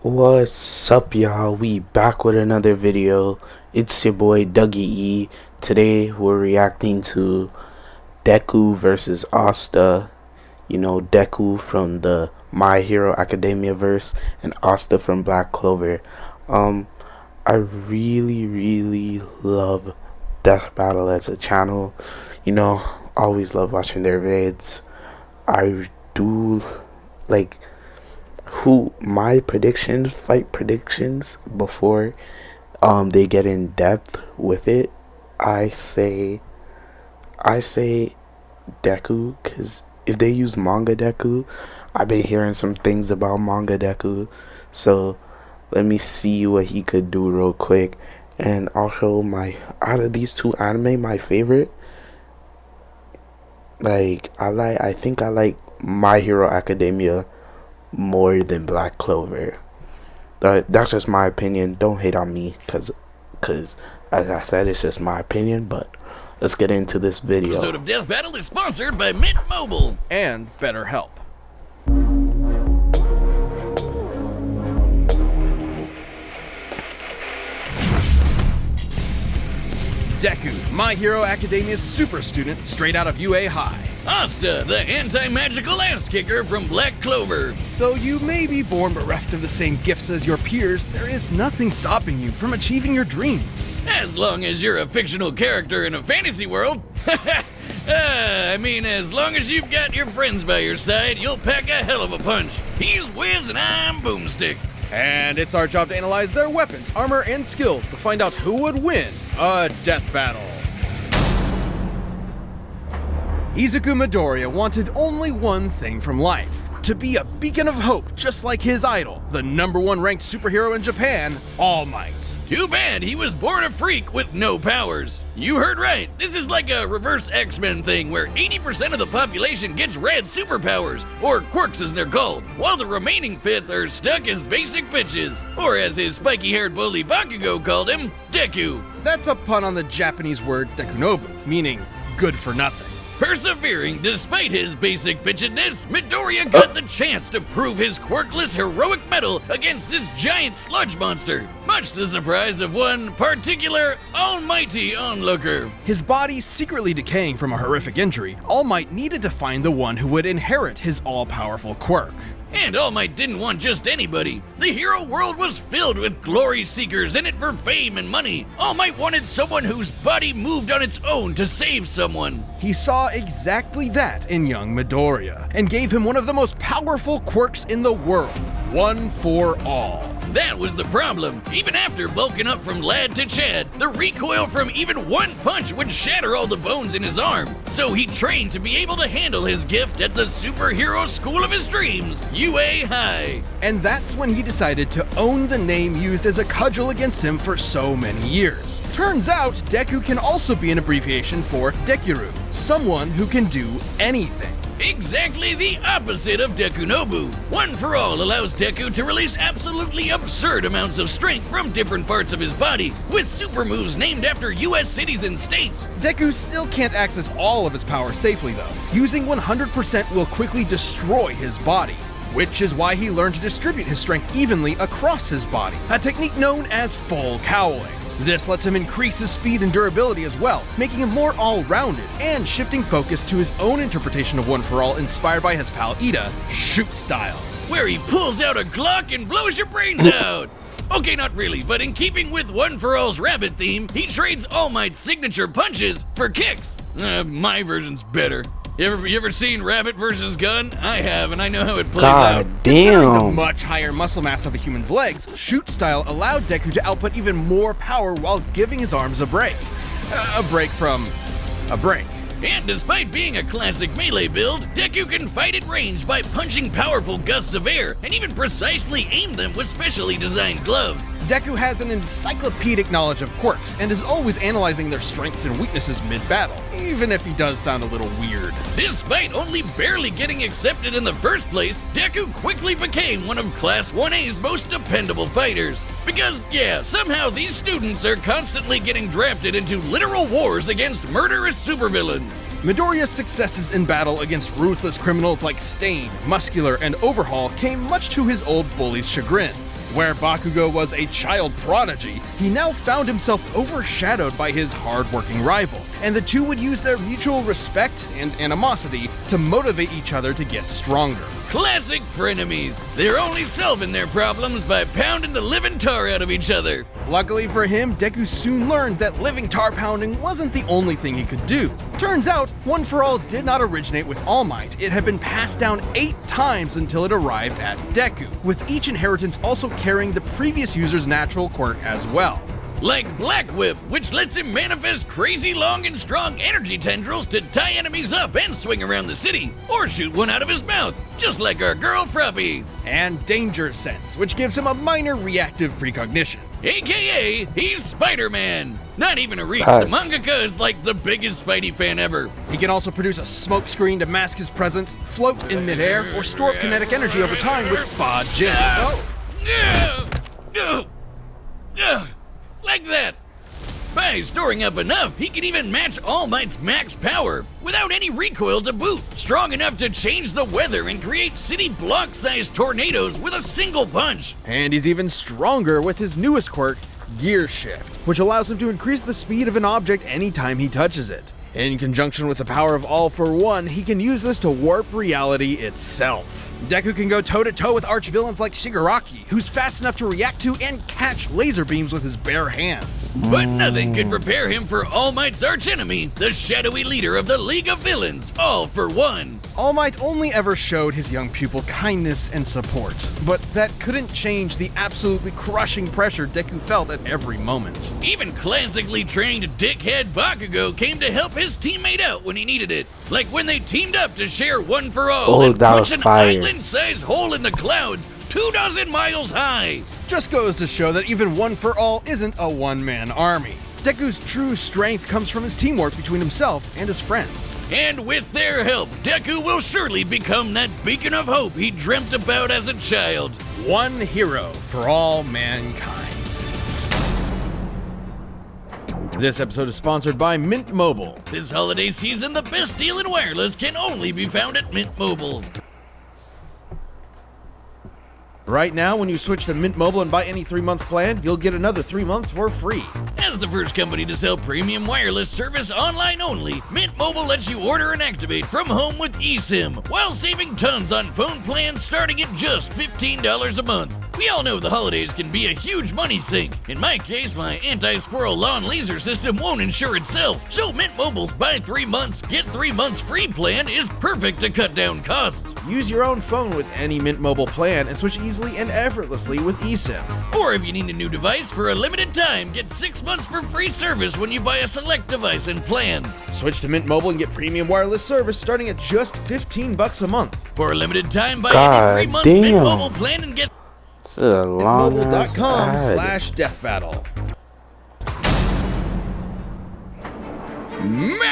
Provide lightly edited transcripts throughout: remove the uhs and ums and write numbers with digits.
What's up, y'all? We back with another video. It's your boy Dougie E. Today we're reacting to Deku versus Asta. You know, Deku from the My Hero Academia verse and Asta from Black Clover. I really love Death Battle as a channel. You know, always love watching their vids. I do like my fight predictions before they get in depth with it. I say Deku, because if they use manga Deku, I've been hearing some things about manga Deku, so let me see what he could do real quick. And also, out of these two anime, my favorite, I think I like My Hero Academia more than Black Clover. That's just my opinion. Don't hate on me, cause as I said, it's just my opinion. But let's get into this video. Episode of Death Battle is sponsored by Mint Mobile and BetterHelp. Deku, My Hero Academia's super student straight out of UA High. Asta, the anti-magical ass-kicker from Black Clover. Though you may be born bereft of the same gifts as your peers, there is nothing stopping you from achieving your dreams. As long as you're a fictional character in a fantasy world. I mean, as long as you've got your friends by your side, you'll pack a hell of a punch. He's Wiz and I'm Boomstick. And it's our job to analyze their weapons, armor, and skills to find out who would win a death battle. Izuku Midoriya wanted only one thing from life: to be a beacon of hope, just like his idol, the #1 ranked superhero in Japan, All Might. Too bad he was born a freak with no powers. You heard right. This is like a reverse X-Men thing where 80% of the population gets red superpowers, or quirks as they're called, while the remaining fifth are stuck as basic bitches, or as his spiky-haired bully Bakugo called him, Deku. That's a pun on the Japanese word dekunobu, meaning good for nothing. Persevering despite his basic bitchedness, Midoriya got the chance to prove his quirkless heroic mettle against this giant sludge monster, much to the surprise of one particular almighty onlooker. His body secretly decaying from a horrific injury, All Might needed to find the one who would inherit his all-powerful quirk. And All Might didn't want just anybody. The hero world was filled with glory seekers in it for fame and money. All Might wanted someone whose body moved on its own to save someone. He saw exactly that in young Midoriya, and gave him one of the most powerful quirks in the world: One for All. That was the problem. Even after bulking up from lad to Chad, the recoil from even one punch would shatter all the bones in his arm. So he trained to be able to handle his gift at the superhero school of his dreams, UA High. And that's when he decided to own the name used as a cudgel against him for so many years. Turns out, Deku can also be an abbreviation for Dekiru, someone who can do anything. Exactly the opposite of Dekunobu. One for All allows Deku to release absolutely absurd amounts of strength from different parts of his body, with super moves named after US cities and states. Deku still can't access all of his power safely though. Using 100% will quickly destroy his body, which is why he learned to distribute his strength evenly across his body, a technique known as full cowling. This lets him increase his speed and durability as well, making him more all-rounded, and shifting focus to his own interpretation of One for All inspired by his pal Ida, Shoot Style, where he pulls out a Glock and blows your brains out. Okay, not really, but in keeping with One for All's rabbit theme, he trades All Might's signature punches for kicks. My version's better. You ever seen Rabbit vs. Gun? I have, and I know how it plays out. Considering the Damn. much higher muscle mass of a human's legs, Shoot Style allowed Deku to output even more power while giving his arms a break. A break from a break. And despite being a classic melee build, Deku can fight at range by punching powerful gusts of air, and even precisely aim them with specially designed gloves. Deku has an encyclopedic knowledge of quirks and is always analyzing their strengths and weaknesses mid-battle, even if he does sound a little weird. Despite only barely getting accepted in the first place, Deku quickly became one of Class 1A's most dependable fighters. Because, yeah, somehow these students are constantly getting drafted into literal wars against murderous supervillains. Midoriya's successes in battle against ruthless criminals like Stain, Muscular, and Overhaul came much to his old bully's chagrin. Where Bakugo was a child prodigy, he now found himself overshadowed by his hard-working rival, and the two would use their mutual respect and animosity to motivate each other to get stronger. Classic frenemies. They're only solving their problems by pounding the living tar out of each other. Luckily for him, Deku soon learned that living tar pounding wasn't the only thing he could do. Turns out, One for All did not originate with All Might. It had been passed down 8 times until it arrived at Deku, with each inheritance also carrying the previous user's natural quirk as well. Like Black Whip, which lets him manifest crazy long and strong energy tendrils to tie enemies up and swing around the city, or shoot one out of his mouth, just like our girl Fruppy. And Danger Sense, which gives him a minor reactive precognition. AKA, he's Spider-Man. Not even a reach, Facts. the mangaka is like the biggest Spidey fan ever. He can also produce a smoke screen to mask his presence, float in midair, or store up kinetic energy over time with Fa Jin. Like that. By storing up enough, he can even match All Might's max power, without any recoil to boot. Strong enough to change the weather and create city block-sized tornadoes with a single punch. And he's even stronger with his newest quirk, Gear Shift, which allows him to increase the speed of an object anytime he touches it. In conjunction with the power of All for One, he can use this to warp reality itself. Deku can go toe-to-toe with arch-villains like Shigaraki, who's fast enough to react to and catch laser beams with his bare hands. But nothing could prepare him for All Might's archenemy, the shadowy leader of the League of Villains, All for One. All Might only ever showed his young pupil kindness and support, but that couldn't change the absolutely crushing pressure Deku felt at every moment. Even classically trained dickhead Bakugo came to help his teammate out when he needed it. Like when they teamed up to share One for All Oh, and that punch was an fire. island-sized hole in the clouds 24 miles high. Just goes to show that even One for All isn't a one-man army. Deku's true strength comes from his teamwork between himself and his friends. And with their help, Deku will surely become that beacon of hope he dreamt about as a child. One hero for all mankind. This episode is sponsored by Mint Mobile. This holiday season, the best deal in wireless can only be found at Mint Mobile. Right now, when you switch to Mint Mobile and buy any 3-month plan, you'll get another 3 months for free. As the first company to sell premium wireless service online only, Mint Mobile lets you order and activate from home with eSIM, while saving tons on phone plans starting at just $15 a month. We all know the holidays can be a huge money sink. In my case, my anti-squirrel lawn laser system won't insure itself, so Mint Mobile's buy 3 months, get 3 months free plan is perfect to cut down costs. Use your own phone with any Mint Mobile plan and switch easily and effortlessly with eSIM. Or if you need a new device for a limited time, get 6 months for free service when you buy a select device and plan. Switch to Mint Mobile and get premium wireless service starting at just $15 a month. For a limited time, buy God any 3-month Mint damn. Mobile plan and get It's a long ass ad. Mintmobile.com/deathbattle.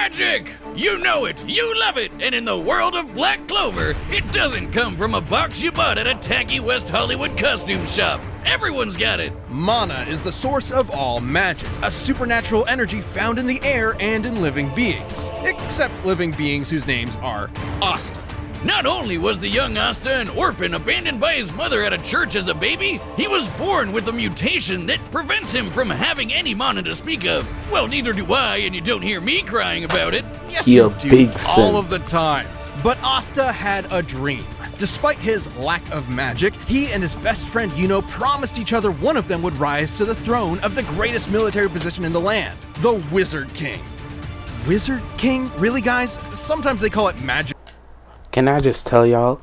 magic! You know it, you love it, and in the world of Black Clover, it doesn't come from a box you bought at a tacky West Hollywood costume shop. Everyone's got it. Mana is the source of all magic, a supernatural energy found in the air and in living beings. Except living beings whose names are Asta. Not only was the young Asta an orphan abandoned by his mother at a church as a baby, he was born with a mutation that prevents him from having any mana to speak of. Well, neither do I, and you don't hear me crying about it. Yes, You you do, big all simp. of the time. But Asta had a dream. Despite his lack of magic, he and his best friend Yuno promised each other one of them would rise to the throne of the greatest military position in the land, the Wizard King. Wizard King? Really, guys? Sometimes they call it magic. Can I just tell y'all,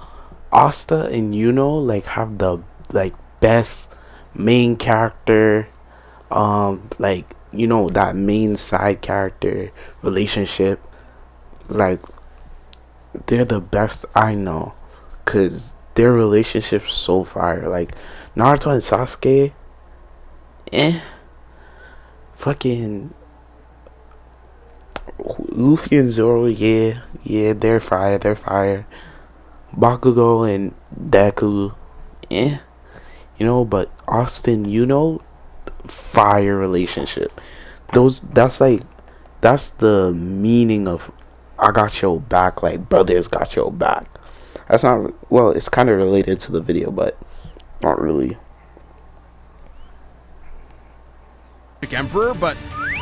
Asta and Yuno like have the like best main character, like you know that main side character relationship. Like they're the best I know, cause their relationship's so fire. Like Naruto and Sasuke, eh. Fucking Luffy and Zoro, yeah, they're fire. Bakugo and Deku, eh. But Austin, fire relationship. That's the meaning of I got your back, like brothers got your back. That's not, well, it's kind of related to the video, but not really. Emperor, but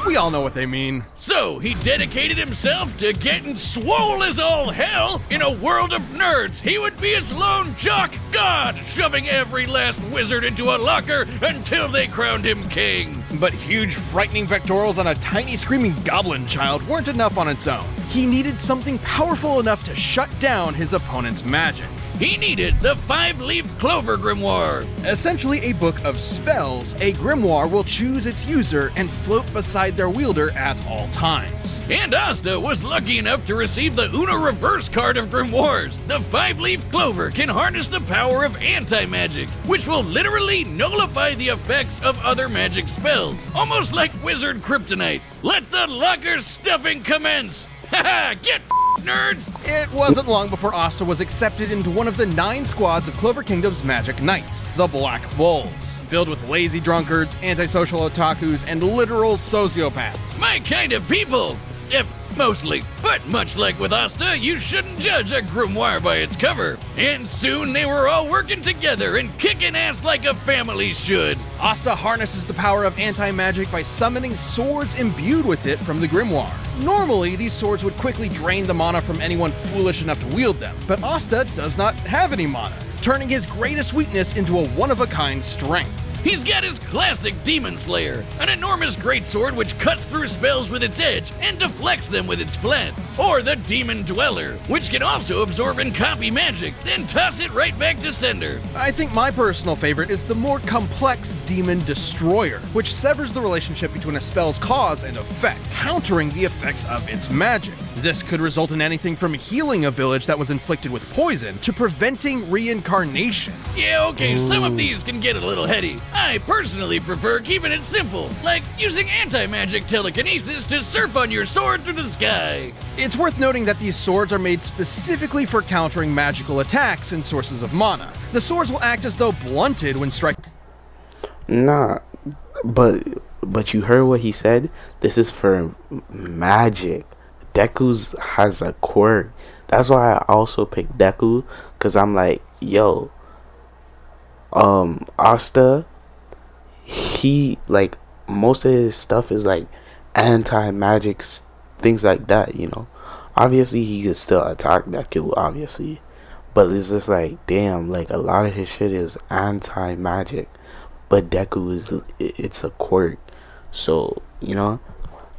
we all know what they mean. So he dedicated himself to getting swole as all hell. In a world of nerds, he would be its lone jock god, shoving every last wizard into a locker until they crowned him king. But huge, frightening pectorals on a tiny, screaming goblin child weren't enough on its own. He needed something powerful enough to shut down his opponent's magic. He needed the 5-leaf clover grimoire. Essentially a book of spells, a grimoire will choose its user and float beside their wielder at all times. And Asta was lucky enough to receive the Uno reverse card of grimoires. The 5-leaf clover can harness the power of anti-magic, which will literally nullify the effects of other magic spells. Almost like wizard kryptonite. Let the locker stuffing commence! Haha, get nerds! It wasn't long before Asta was accepted into one of the 9 squads of Clover Kingdom's Magic Knights, the Black Bulls, filled with lazy drunkards, antisocial otakus, and literal sociopaths. My kind of people! Mostly. But much like with Asta, you shouldn't judge a grimoire by its cover. And soon they were all working together and kicking ass like a family should. Asta harnesses the power of anti-magic by summoning swords imbued with it from the grimoire. Normally, these swords would quickly drain the mana from anyone foolish enough to wield them, but Asta does not have any mana, turning his greatest weakness into a one-of-a-kind strength. He's got his classic Demon Slayer, an enormous greatsword which cuts through spells with its edge and deflects them with its flat. Or the Demon Dweller, which can also absorb and copy magic, then toss it right back to sender. I think my personal favorite is the more complex Demon Destroyer, which severs the relationship between a spell's cause and effect, countering the effects of its magic. This could result in anything from healing a village that was inflicted with poison to preventing reincarnation. Yeah, okay, some of these can get a little heady. I personally prefer keeping it simple, like using anti-magic telekinesis to surf on your sword through the sky. It's worth noting that these swords are made specifically for countering magical attacks and sources of mana. The swords will act as though blunted when striking. Nah, but you heard what he said? This is for magic. Deku's has a quirk. That's why I also picked Deku, because I'm like, yo, Asta, he, like, most of his stuff is like anti-magic, things like that, obviously he could still attack Deku, obviously, but it's just like, damn, like a lot of his shit is anti-magic, but Deku it's a quirk, so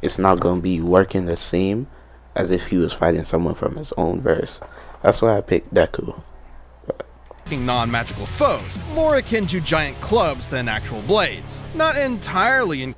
it's not gonna be working the same as if he was fighting someone from his own verse. That's why I picked Deku. Non-magical foes, more akin to giant clubs than actual blades. Not entirely in.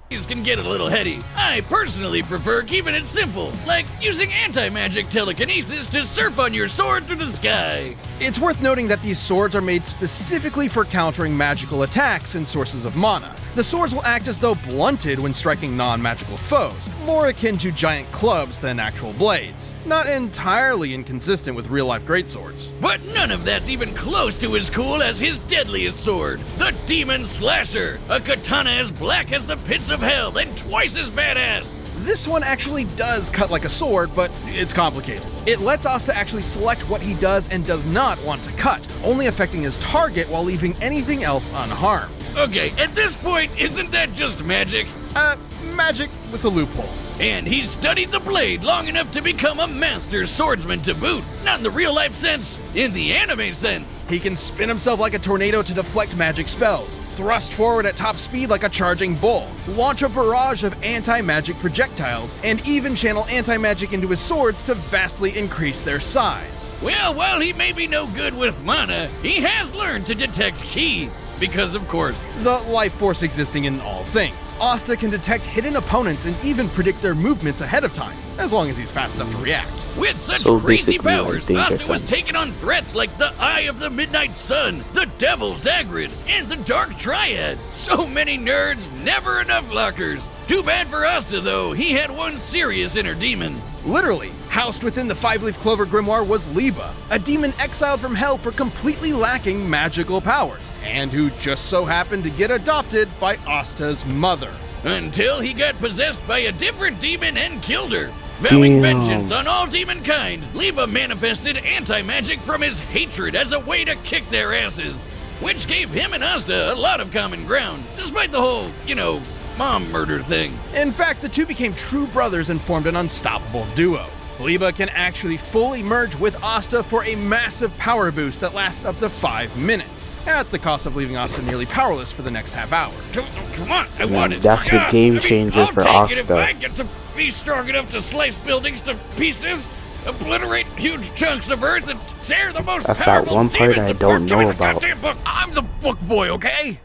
These can get a little heady. I personally prefer keeping it simple, like using anti-magic telekinesis to surf on your sword through the sky. It's worth noting that these swords are made specifically for countering magical attacks and sources of mana. The swords will act as though blunted when striking non-magical foes, more akin to giant clubs than actual blades. Not entirely inconsistent with real-life greatswords. But none of that's even close to as cool as his deadliest sword, the Demon Slasher, a katana as black as the pits of hell and twice as badass. This one actually does cut like a sword, but it's complicated. It lets Asta actually select what he does and does not want to cut, only affecting his target while leaving anything else unharmed. Okay, at this point, isn't that just magic? Magic with a loophole. And he's studied the blade long enough to become a master swordsman to boot. Not in the real life sense, in the anime sense. He can spin himself like a tornado to deflect magic spells, thrust forward at top speed like a charging bull, launch a barrage of anti-magic projectiles, and even channel anti-magic into his swords to vastly increase their size. Well, while he may be no good with mana, he has learned to detect ki. because of course. The life force existing in all things, Asta can detect hidden opponents and even predict their movements ahead of time, as long as he's fast enough to react. With such So crazy basically, like powers, Danger Asta was Sense. taking on threats like the Eye of the Midnight Sun, the Devil Zagrid, and the Dark Triad. So many nerds, never enough lockers. Too bad for Asta, though. He had one serious inner demon. Literally, housed within the five-leaf clover grimoire was Liba, a demon exiled from hell for completely lacking magical powers, and who just so happened to get adopted by Asta's mother. Until he got possessed by a different demon and killed her. Vowing Damn. vengeance on all demon kind, Liba manifested anti-magic from his hatred as a way to kick their asses, which gave him and Asta a lot of common ground, despite the whole, mom murder thing. In fact, the two became true brothers and formed an unstoppable duo. Liba can actually fully merge with Asta for a massive power boost that lasts up to 5 minutes, at the cost of leaving Asta nearly powerless for the next half hour. Come on, I want it. that's the game changer I'll for take it if Asta. I get to be strong enough to slice buildings to pieces, obliterate huge chunks of earth, and tear the most That's that powerful one part demons I apart. don't Give me know the about. goddamn book. I'm the book boy, okay?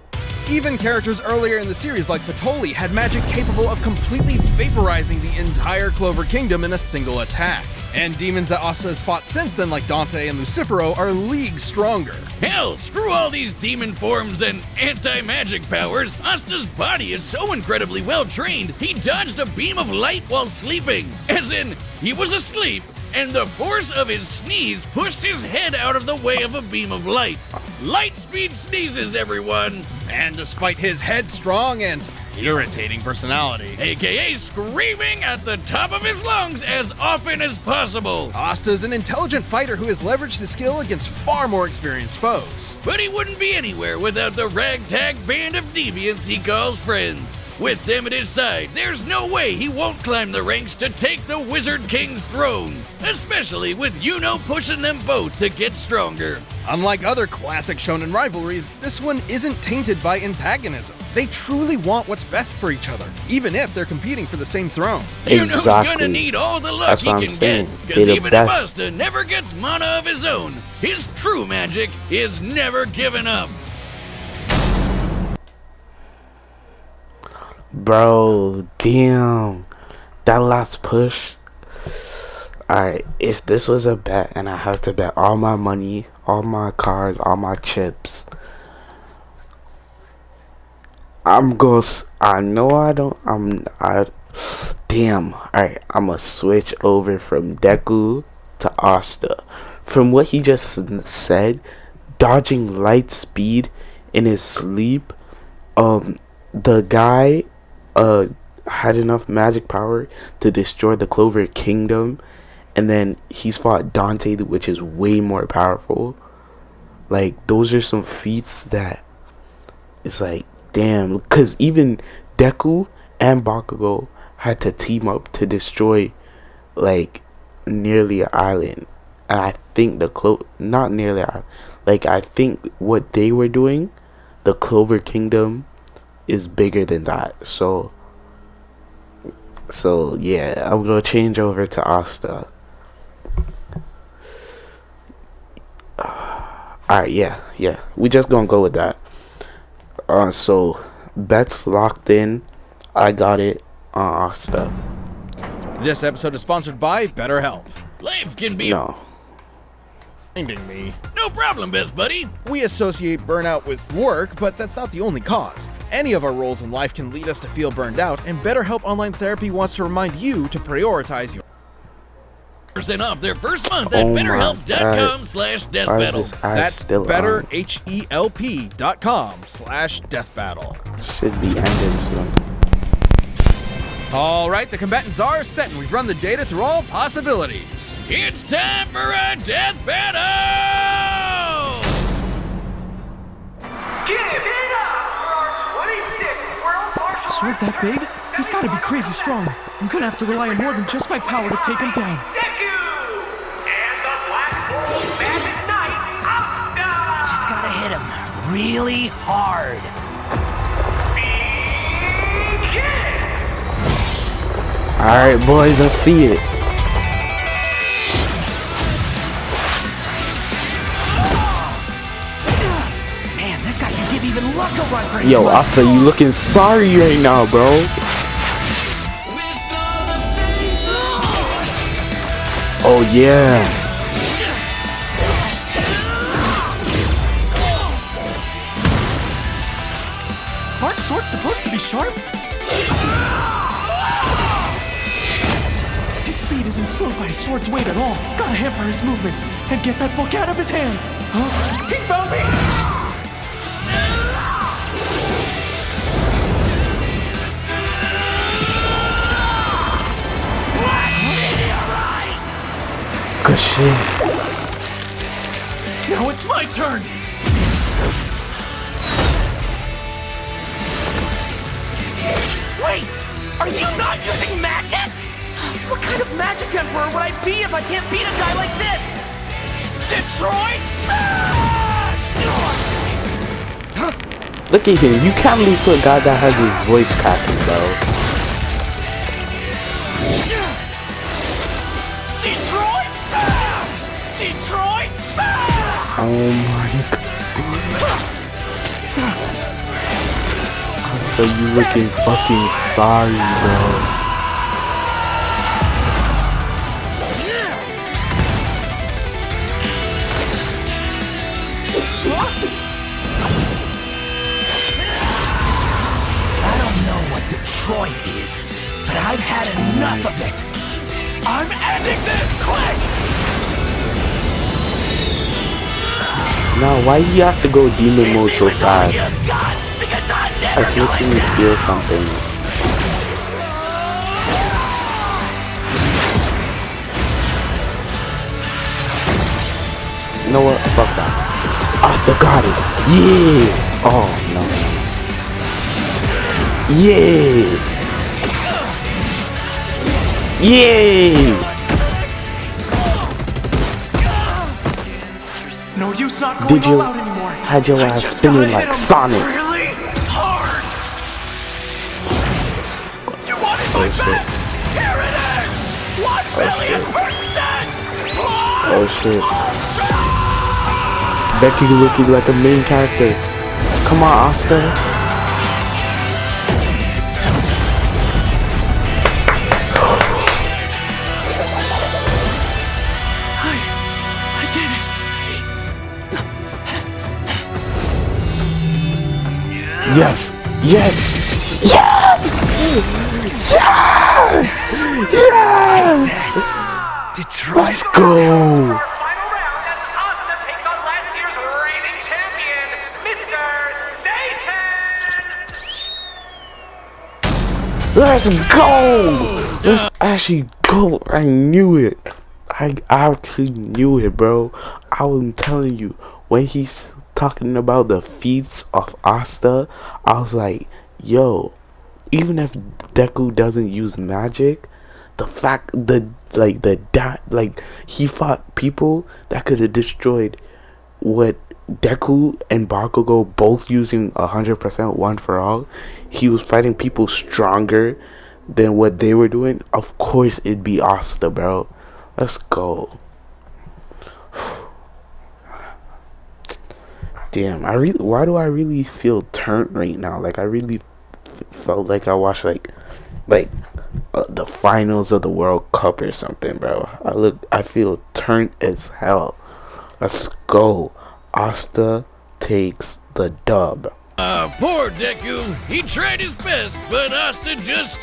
Even characters earlier in the series like Patoli had magic capable of completely vaporizing the entire Clover Kingdom in a single attack. And demons that Asta has fought since then like Dante and Lucifero are leagues stronger. Hell, screw all these demon forms and anti-magic powers. Asta's body is so incredibly well trained, he dodged a beam of light while sleeping. As in, he was asleep, and the force of his sneeze pushed his head out of the way of a beam of light. Light speed sneezes, everyone! And despite his headstrong and irritating personality, AKA screaming at the top of his lungs as often as possible. Asta's an intelligent fighter who has leveraged his skill against far more experienced foes. But he wouldn't be anywhere without the ragtag band of deviants he calls friends. With them at his side, there's no way he won't climb the ranks to take the Wizard King's throne, especially with Yuno pushing them both to get stronger. Unlike other classic shonen rivalries, this one isn't tainted by antagonism. They truly want what's best for each other, even if they're competing for the same throne. Yuno's Exactly. gonna need all the luck That's he what I'm can saying. get, They because the even if best. Asta never gets mana of his own, his true magic is never given up. Bro, damn. That last push. Alright, if this was a bet and I have to bet all my money, all my cards, all my chips, I know I don't, damn. Alright, I'm gonna switch over from Deku to Asta. From what he just said, dodging light speed in his sleep, the guy had enough magic power to destroy the Clover Kingdom, and then he's fought Dante, which is way more powerful. Like, those are some feats that it's like, damn, because even Deku and Bakugo had to team up to destroy like nearly an island. And I think not nearly an island, like I think what they were doing, the Clover Kingdom is bigger than that. So yeah, I'm gonna change over to Asta. Alright, yeah, we just gonna go with that. So bets locked in. I got it on Asta. This episode is sponsored by BetterHelp. Life can be No, Reminding me. no problem, best buddy. We associate burnout with work, but that's not the only cause. Any of our roles in life can lead us to feel burned out, and BetterHelp Online Therapy wants to remind you to prioritize your % off their first month at Oh my betterhelp.com/death why is battle. this ad That's still betterhelp.com/deathbattle. on? Should be ending soon. All right, the combatants are set, and we've run the data through all possibilities. It's time for a death battle! Give it up for our 26th World Martial Sword that big? He's gotta be crazy strong. I'm gonna have to rely on more than just my power to take him down. Deku! And the Black Bull Magic Knight, Asta! Just gotta hit him really hard. Begin! Alright, boys, let's see it. Man, this guy can give even run for his Yo, money. Asta, you looking sorry right now, bro. Oh yeah. Aren't swords supposed to be sharp? His speed isn't slowed by his sword's weight at all. Gotta hamper his movements and get that book out of his hands. Huh? He found me! Good shit. Now it's my turn! Wait! Are you not using magic? What kind of magic emperor would I be if I can't beat a guy like this? Detroit Smash! Look at him. You can't lose to a guy that has his voice cracking, bro. Detroit Smash! Detroit Smash! Oh my god. So you looking fucking sorry, bro. I don't know what Detroit is, but I've had enough of it. I'm ending this quick! Now, why you have to go demon mode so fast? Because I That's making me feel something. You know what? Fuck that. Asta got it. Yeah. Oh no. Yeah. Yeah. No use not going Did you all out anymore. had your ass just spinning gotta like hit him Sonic? really hard. You wanted Oh my shit. best! Here it is! 1 billion%! Oh shit. Becky looking like a main character. Come on, Asta. I did it. Yes. Yes. Yes. Yes. Yes. Detroit. Let's go. Our final round as Asta takes on last year's reigning champion, Mr. Satan. Let's go. Let's actually go. I knew it. I actually knew it, bro. I was telling you when he's talking about the feats of Asta, I was like, yo, even if Deku doesn't use magic, the fact that he fought people that could have destroyed what Deku and Bakugo both using 100% one for all. He was fighting people stronger than what they were doing. Of course it'd be Asta, bro. Let's go. Damn, why do I really feel turned right now? Like I really felt like I watched like the finals of the World Cup or something, bro. I feel turned as hell. Let's go. Asta takes the dub. Poor Deku. He tried his best, but Asta just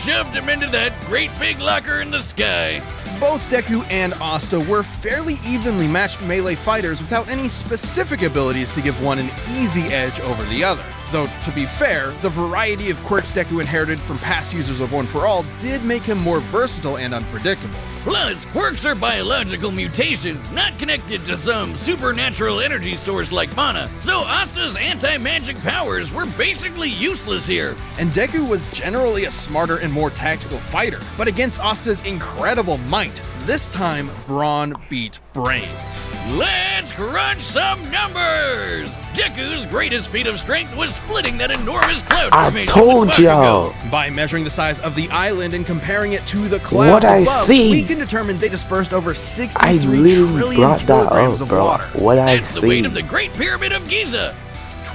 shoved him into that great big locker in the sky. Both Deku and Asta were fairly evenly matched melee fighters without any specific abilities to give one an easy edge over the other. Though, to be fair, the variety of quirks Deku inherited from past users of One For All did make him more versatile and unpredictable. Plus, quirks are biological mutations, not connected to some supernatural energy source like mana, so Asta's anti-magic powers were basically useless here. And Deku was generally a smarter and more tactical fighter, but against Asta's incredible might, this time brawn beat brains. Let's crunch some numbers! Deku's greatest feat of strength was splitting that enormous cloud I formation told with y'all. Bakugo. By measuring the size of the island and comparing it to the clouds What I above, see. we can determine they dispersed over 63 I literally trillion brought that kilograms up, of bro. water. What I That's the weight see. of the Great Pyramid of Giza.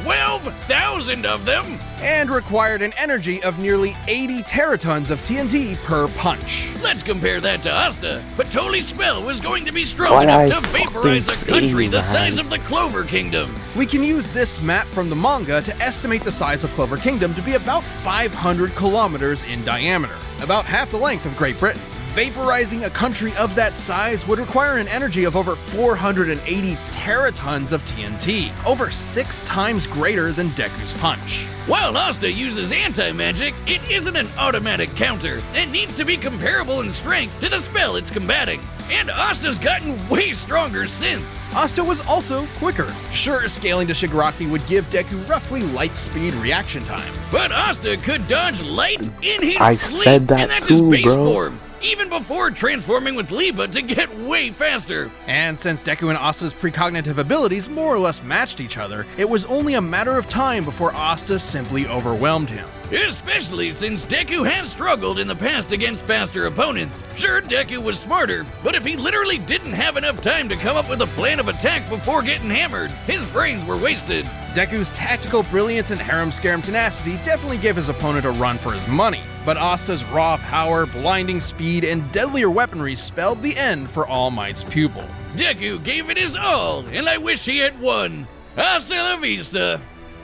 12,000 of them! and required an energy of nearly 80 teratons of TNT per punch. Let's compare that to Asta. But Totally Spell was going to be strong What I enough to vaporize a fucking country say, the man. size of the Clover Kingdom. We can use this map from the manga to estimate the size of Clover Kingdom to be about 500 kilometers in diameter, about half the length of Great Britain. Vaporizing a country of that size would require an energy of over 480 teratons of TNT, over 6 times greater than Deku's punch. While Asta uses anti-magic, it isn't an automatic counter. It needs to be comparable in strength to the spell it's combating. And Asta's gotten way stronger since. Asta was also quicker. Sure, scaling to Shigaraki would give Deku roughly light speed reaction time. But Asta could dodge light in his I sleep, said that and that's too, his base bro. form. Even before transforming with Liba to get way faster. And since Deku and Asta's precognitive abilities more or less matched each other, it was only a matter of time before Asta simply overwhelmed him. Especially since Deku has struggled in the past against faster opponents. Sure, Deku was smarter, but if he literally didn't have enough time to come up with a plan of attack before getting hammered, his brains were wasted. Deku's tactical brilliance and harem-scarum tenacity definitely gave his opponent a run for his money, but Asta's raw power, blinding speed, and deadlier weaponry spelled the end for All Might's pupil. Deku gave it his all, and I wish he had won. Hasta la vista.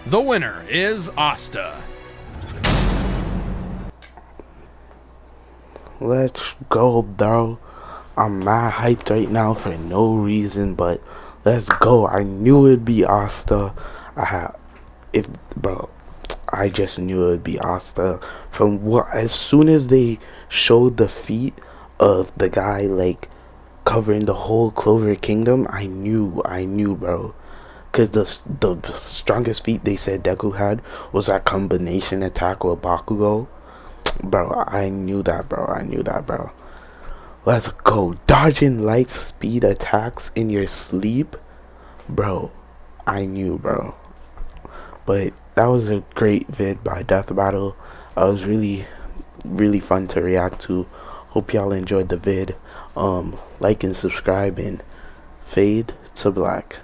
The winner is Asta. Let's go, bro. I'm mad hyped right now for no reason, but let's go. I knew it'd be Asta. I just knew it'd be Asta. As soon as they showed the feat of the guy like covering the whole Clover Kingdom, I knew, bro. Cause the strongest feat they said Deku had was that combination attack with Bakugo. Bro, I knew that, bro. Let's go. Dodging light speed attacks in your sleep. Bro, I knew, bro. But that was a great vid by Death Battle. It was really, really fun to react to. Hope y'all enjoyed the vid. Like and subscribe and fade to black.